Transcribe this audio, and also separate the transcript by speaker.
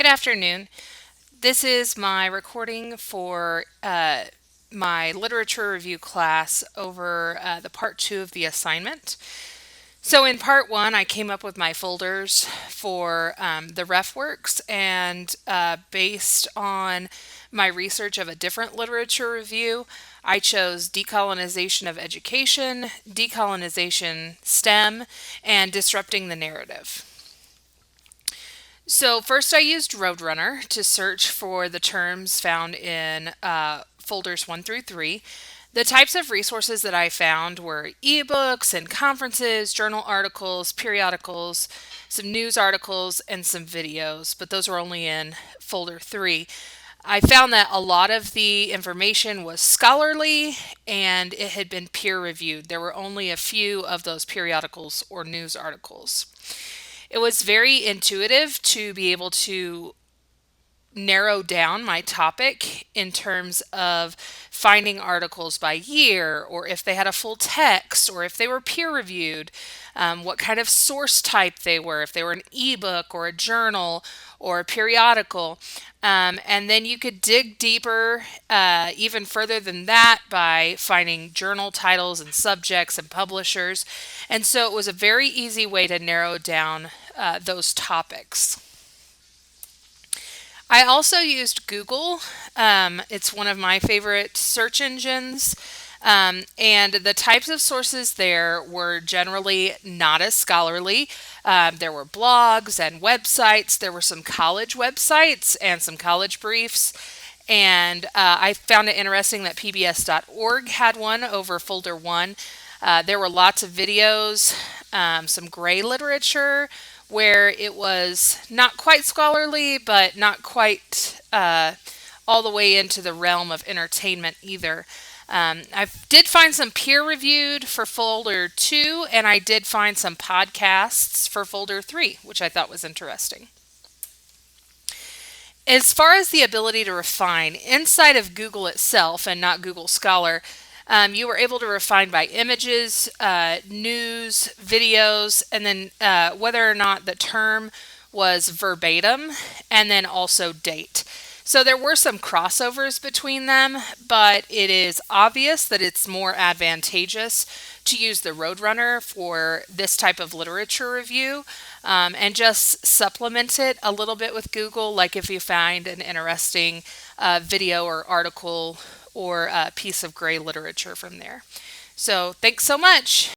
Speaker 1: Good afternoon. This is my recording for my literature review class over the part two of the assignment. So, in part one, I came up with my folders for the ref works, and based on my research of a different literature review, I chose decolonization of education, decolonization STEM, and disrupting the narrative. So first I used Roadrunner to search for the terms found in folders 1 through 3. The types of resources that I found were ebooks and conferences, journal articles, periodicals, some news articles, and some videos, but those were only in folder 3. I found that a lot of the information was scholarly and it had been peer reviewed. There were only a few of those periodicals or news articles. It was very intuitive to be able to narrow down my topic in terms of finding articles by year, or if they had a full text, or if they were peer reviewed, what kind of source type they were, if they were an ebook or a journal or a periodical. And then you could dig deeper, even further than that, by finding journal titles and subjects and publishers. And so it was a very easy way to narrow down those topics. I also used Google. It's one of my favorite search engines. And the types of sources there were generally not as scholarly. There were blogs and websites. There were some college websites and some college briefs. And I found it interesting that PBS.org had one over folder 1. There were lots of videos, some gray literature, where it was not quite scholarly, but not quite all the way into the realm of entertainment either. I did find some peer reviewed for folder 2, and I did find some podcasts for folder 3, which I thought was interesting. As far as the ability to refine inside of Google itself and not Google Scholar, you were able to refine by images, news, videos, and then whether or not the term was verbatim, and then also date. So there were some crossovers between them, but it is obvious that it's more advantageous to use the Roadrunner for this type of literature review, and just supplement it a little bit with Google, like if you find an interesting video or article or a piece of gray literature from there. So thanks so much.